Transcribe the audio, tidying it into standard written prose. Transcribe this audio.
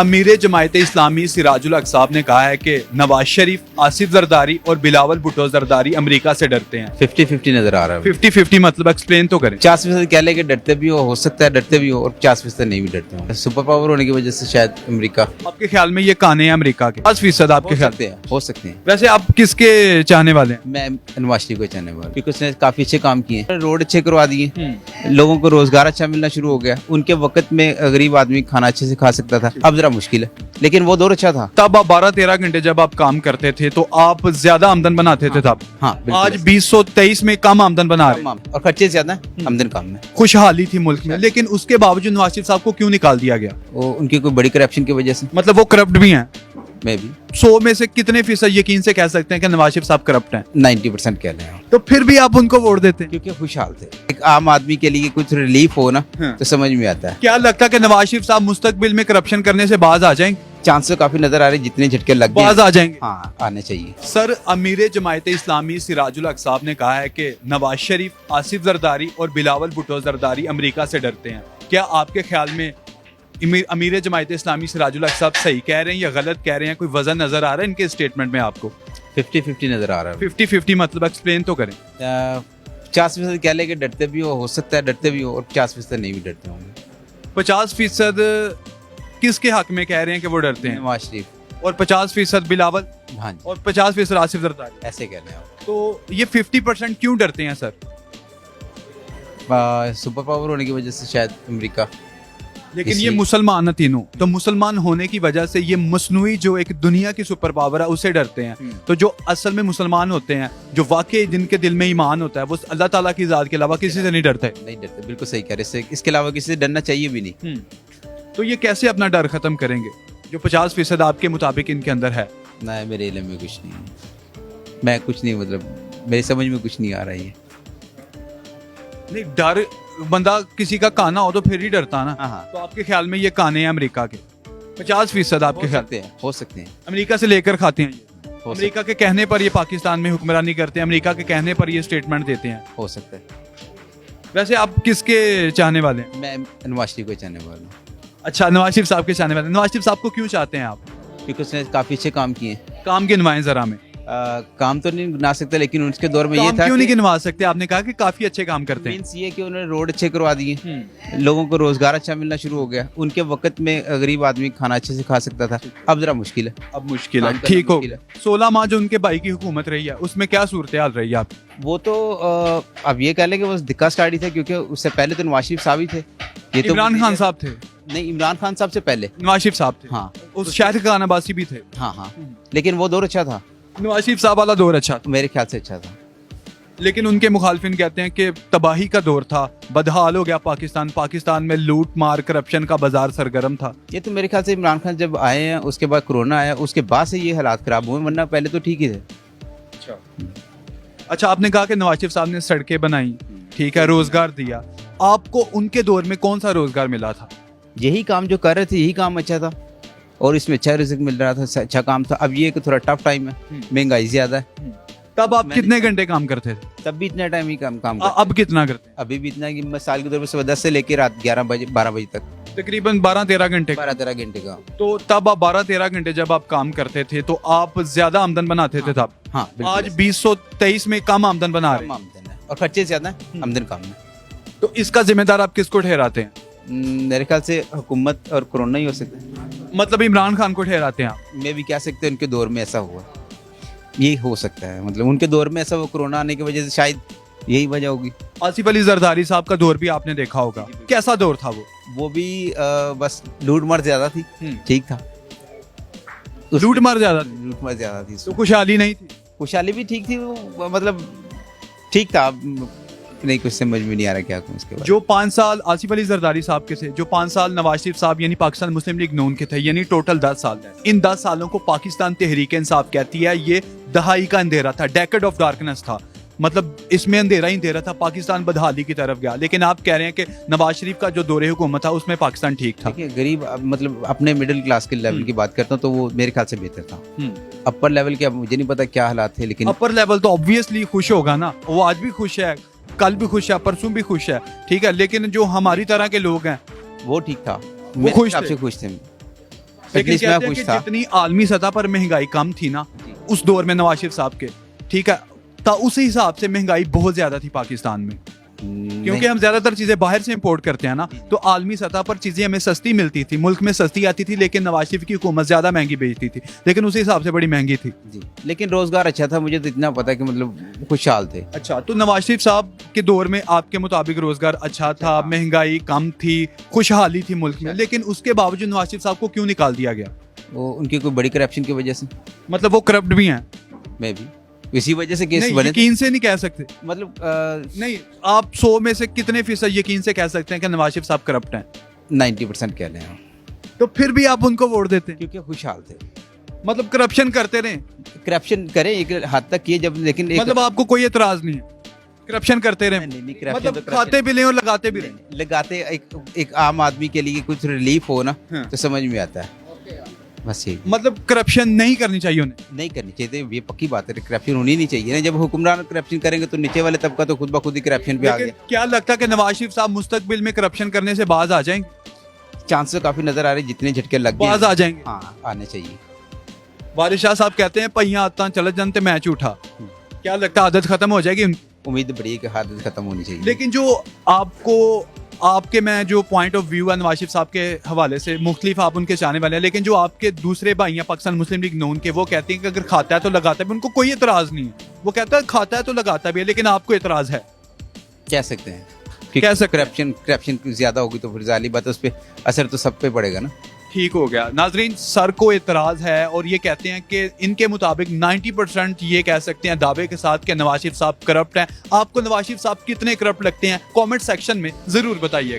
अमीर जमायत इस्लामी सिराजुल हक साहब ने कहा है कि नवाज शरीफ, आसिफ जरदारी और बिलावल भुट्टो जरदारी अमेरिका से डरते हैं। 50-50 नजर आ रहा है। 50-50 मतलब एक्सप्लेन तो करें। 50% कह ले कि डरते भी हो सकता है डरते भी हो, और 50% नहीं भी डरते हो। सुपर पावर होने की वजह से शायद अमेरिका आपके ख्याल में ये काने हैं अमेरिका के? 50% आपके ख्याल में? हो सकते हैं। वैसे आप किसके चाहने वाले हैं? मैं नवाज शरीफ को चाहने वाला, क्योंकि उसने काफी अच्छे काम किए हैं, रोड अच्छे करवा दिए, लोगों को रोजगार अच्छा मिलना शुरू हो गया। उनके वक्त में गरीब आदमी खाना अच्छे से खा सकता था, अब जरा मुश्किल है, लेकिन वो दौर अच्छा था। तब आप 12-13 घंटे जब आप काम करते थे तो आप ज्यादा आमदन बनाते थे तब। हाँ, आज 2023 में कम आमदन बना रहे हैं और खर्चे ज्यादा है, आमदन कम है। खुशहाली थी मुल्क में, लेकिन उसके बावजूद नवाज शरीफ साहब को क्यों निकाल दिया गया? वो उनकी कोई बड़ी करप्शन की वजह से। मतलब वो करप्ट भी हैं? मैं भी 100 में से कितने फीसद यकीन से कह सकते हैं कि नवाज शरीफ साहब करप्ट हैं? 90% कह रहे हैं। तो फिर भी आप उनको वोट देते हैं? क्योंकि खुशहाल थे। एक आम आदमी के लिए कुछ रिलीफ हो ना, हाँ। तो समझ में आता है। क्या लगता है कि नवाज शरीफ साहब मुस्तकबिल में करप्शन करने से बाज आ जाएंगे? चांस तो काफी नजर आ रहे, जितने झटके लग गए बाज आ जाएंगे। हाँ, आने चाहिए। सर, अमीर जमायत इस्लामी सिराजुल हक साहब ने कहा है कि नवाज शरीफ, आसिफ जरदारी और बिलावल भुट्टो जरदारी अमेरिका से डरते हैं। क्या आपके ख्याल में अमीर जमायत इस्लामी सिराजुल हक साहब सही कह रहे हैं या गलत कह रहे हैं? कोई वजन नजर आ रहा है इनके स्टेटमेंट में आपको? 50-50 नजर आ रहा है। 50-50 मतलब एक्सप्लेन तो करें। 50% कह ले कि डरते भी हो सकता है डरते भी हो, और 50% नहीं भी डरते होंगे। 50% किसके हक में कह रहे हैं कि वो डरते हैं? नवाज शरीफ। और 50% बिलावल हाँ जी, और 50% आसिफ जरदारी। ऐसे कह रहे हैं आप। तो ये 50% क्यों डरते हैं सर? सुपर पावर होने की वजह से शायद अमेरिका। लेकिन ये मुसलमान है तीनों, तो मुसलमान होने की वजह से ये मसनूई जो एक दुनिया की सुपर पावर है उसे डरते हैं। तो जो असल में मुसलमान होते हैं, जो वाकई जिनके दिल में ईमान होता है, वो अल्लाह ताला की ज़ात के अलावा किसी से नहीं डरते। नहीं डरते, बिल्कुल सही कह रहे हैं। इसके अलावा किसी से डरना चाहिए भी नहीं। तो ये कैसे अपना डर खत्म करेंगे जो 50% आपके मुताबिक इनके अंदर है? ना, मेरे इल्म में कुछ नहीं है। मैं कुछ नहीं, मतलब मेरी समझ में कुछ नहीं आ रहा है। नहीं, डर बंदा किसी का काना हो तो फिर ही डरता ना। हाँ। तो आपके ख्याल में ये काने हैं अमेरिका के? 50% आपके ख्याल हो सकते हैं। अमेरिका से लेकर खाते हैं ये? हो अमेरिका के कहने पर ये पाकिस्तान में हुक्मरानी करते हैं, अमेरिका के कहने पर ये स्टेटमेंट देते हैं। हो सकता है। वैसे आप किसके चाहने वाले हैं? मैं नवाज शरीफ को चाहने वाला हूँ। अच्छा, नवाज शरीफ साहब के चाहने वाले हैं। नवाज शरीफ साहब को क्यों चाहते हैं आप? क्योंकि उसने काफी अच्छे काम किए हैं। काम गिनवाएं जरा में। काम तो नहीं गिना सकते, लेकिन उसके दौर में ये काम था क्यों नहीं कि गिनवा सकते? आपने कहा कि काफी अच्छे काम करते हैं। मीन्स ये कि उन्होंने रोड अच्छे करवा दिए, लोगों को रोजगार अच्छा मिलना शुरू हो गया। उनके वक्त में गरीब आदमी खाना अच्छे से खा सकता था, अब जरा मुश्किल है। अब मुश्किल है, काम करना ठीक हो। मुश्किल है। 16 माह जो उनके भाई की हुकूमत रही है उसमें क्या सूरत हाल रही है आप? वो तो अब ये कह लें कि बस दिक्का स्टार्ट ही था, क्योंकि उससे पहले तो नवाज शरीफ साहब ही थे। ये तो इमरान खान साहब थे? नहीं, इमरान खान साहब से पहले नवाज शरीफ साहब थे। हाँ, उस शाहिद खान अब्बासी भी थे। हाँ, लेकिन वो दौर अच्छा था। नवाज शरीफ साहब वाला दौर अच्छा था, मेरे ख्याल से अच्छा था। लेकिन उनके मुखालफिन कहते हैं कि तबाही का दौर था, बदहाल हो गया पाकिस्तान में लूट मार करप्शन का बाजार सरगर्म था। ये तो मेरे ख्याल से इमरान खान जब आए हैं, उसके बाद कोरोना आया, उसके बाद से ये हालात खराब हुए, वरना पहले तो ठीक ही थे। अच्छा, आपने कहा कि नवाज शरीफ साहब ने सड़कें बनाई, ठीक है, रोजगार दिया। आपको उनके दौर में कौन सा रोजगार मिला था? यही काम जो कर रहे थे, यही काम अच्छा था, और इसमें अच्छा रिज़्क मिल रहा था, अच्छा काम था। अब ये कि थोड़ा टफ टाइम है, महंगाई ज्यादा है। तब आप कितने घंटे काम करते थे? तब भी इतना टाइम ही काम अब कितना करते हैं? अभी भी इतना है कि मैं साल के दौर में सुबह 10 से लेकर रात 11 बजे 12 बजे तक, तकरीबन 12-13 घंटे। 12-13 घंटे का। तो तब आप 12-13 घंटे जब आप काम करते थे तो आप ज्यादा आमदन बनाते थे तब? हाँ, बिल्कुल। आज 2023 में कम आमदन बना रहे कम हैं, आमदन है और खर्चे ज्यादा है, आमदन कम है। तो इसका जिम्मेदार आप किसको ठहराते हैं? मेरे ख्याल से हुकूमत और कोरोना ही हो सकता है। मतलब इमरान खान को ठहराते हैं आप? मैं भी कह सकते हैं उनके दौर में ऐसा हुआ, यही हो सकता है। मतलब उनके दौर में ऐसा हुआ, कोरोना आने की वजह से शायद यही वजह होगी। आसिफ अली जरदारी साहब का दौर भी आपने देखा होगा, कैसा दौर था वो? वो भी बस लूट मार ज्यादा थी, ठीक था। लूट मार ज्यादा थी? लूट मार ज्यादा थी, तो खुशहाली नहीं थी? खुशहाली भी ठीक थी, वो मतलब ठीक था। नहीं, कुछ समझ में नहीं आ रहा क्या कहूं इसके बाद। जो 5 साल आसिफ अली जरदारी साहब के थे, जो 5 साल नवाज शरीफ साहब यानी पाकिस्तान मुस्लिम लीग नून के थे, यानी टोटल 10 साल। इन 10 सालों को पाकिस्तान तहरीक इंसाफ कहती है ये दहाई का अंधेरा था, डेकेड ऑफ डार्कनेस था। मतलब इसमें अंधेरा ही अंधेरा था, पाकिस्तान बदहाली की तरफ गया। लेकिन आप कह रहे हैं कि नवाज शरीफ का जो दौरे हुकूमत था उसमें पाकिस्तान ठीक था। देखिए, गरीब मतलब अपने मिडिल क्लास के लेवल की बात करता हूँ तो वो मेरे ख्याल से बेहतर था। अपर लेवल के अब मुझे नहीं पता क्या हालात थे, लेकिन अपर लेवल तो ऑब्वियसली खुश होगा ना, वो आज भी खुश है, कल भी खुश है, परसों भी खुश है, ठीक है। लेकिन जो हमारी तरह के लोग हैं वो ठीक था, वो खुश थे। खुश थे। लेकिन एटलीस्ट मैं कहते हैं खुश कि था। जितनी आलमी सतह पर महंगाई कम थी ना उस दौर में नवाज शरीफ साहब के, ठीक है, उसी हिसाब से महंगाई बहुत ज्यादा थी पाकिस्तान में, क्योंकि हम ज्यादातर चीजें बाहर से इंपोर्ट करते हैं ना, तो आलमी सतह पर चीजें हमें सस्ती मिलती थी, मुल्क में सस्ती आती थी, लेकिन नवाज शरीफ की हुकूमत ज्यादा महंगी बेचती थी, लेकिन उसी हिसाब से बड़ी महंगी थी। जी, लेकिन रोजगार अच्छा था, मुझे तो इतना पता है कि मतलब खुशहाल थे। अच्छा, तो नवाज शरीफ साहब के दौर में आपके मुताबिक रोजगार अच्छा था, महंगाई कम थी, खुशहाली थी मुल्क में, लेकिन उसके बावजूद नवाज शरीफ साहब को क्यों निकाल दिया गया? वो उनकी कोई बड़ी करप्शन की वजह से, मतलब वो करप्ट भी हैं? मैं भी इसी वजह से केस नहीं, बने थे। यकीन से नहीं कह सकते। मतलब नहीं, आप 100 में से कितने फीसद यकीन से कह सकते हैं कि नवाज शरीफ साहब करप्ट हैं? 90% कह लें हम, तो फिर भी आप उनको वोट देते हैं? क्योंकि खुशहाल थे। मतलब करप्शन करते रहे, करप्शन करें एक हद तक किए, जब लेकिन एक मतलब आपको कोई एतराज नहीं है करप्शन करते रहे? नहीं, corruption मतलब तो खाते भी लें और लगाते भी रहें। लगाते एक आम आदमी के लिए कुछ रिलीफ हो ना, हाँ। तो समझ में आता है, बस ये मतलब करप्शन नहीं करनी चाहिए उन्हें? नहीं करनी चाहिए, ये पक्की बात है, करप्शन होनी नहीं चाहिए ना। जब हुक्मरान करप्शन करेंगे तो नीचे वाले तबका तो खुद ब खुद ही करप्शन पे आ लेकिन गया। क्या लगता है कि नवाज शरीफ साहब मुस्तकबिल में करप्शन करने से बाज आ जाएंगे? चांसेस काफी नजर आ रहे हैं, जितने झटके लग गए बाज आ जाएंगे? हाँ, आने चाहिए। वारिस शाह साहब कहते हैं पहिया आता चल जनते मैच उठा, क्या लगता है आदत खत्म हो जाएगी उनकी? उम्मीद बड़ी है कि हादत खत्म होनी चाहिए। लेकिन जो आपको आपके मैं जो पॉइंट ऑफ व्यू है नवाज शरीफ साहब के हवाले से मुख्तलिफ, आप उनके चाहने वाले हैं, लेकिन जो आपके दूसरे भाई हैं पाकिस्तान मुस्लिम लीग नून के, वो कहते हैं कि अगर खाता है तो लगाता भी, उनको कोई एतराज नहीं है, वो कहता है खाता है तो लगाता भी है, लेकिन आपको एतराज है? कह सकते हैं कह सकते हैं। करप्शन ज्यादा होगी तो फिर जाली बात है, उस पर असर तो सब पे पड़ेगा ना। ठीक हो गया। नाजरीन, सर को एतराज है और ये कहते हैं कि इनके मुताबिक 90% ये कह सकते हैं दावे के साथ कि नवाज शरीफ साहब करप्ट हैं। आपको नवाज शरीफ साहब कितने करप्ट लगते हैं? कमेंट सेक्शन में जरूर बताइएगा।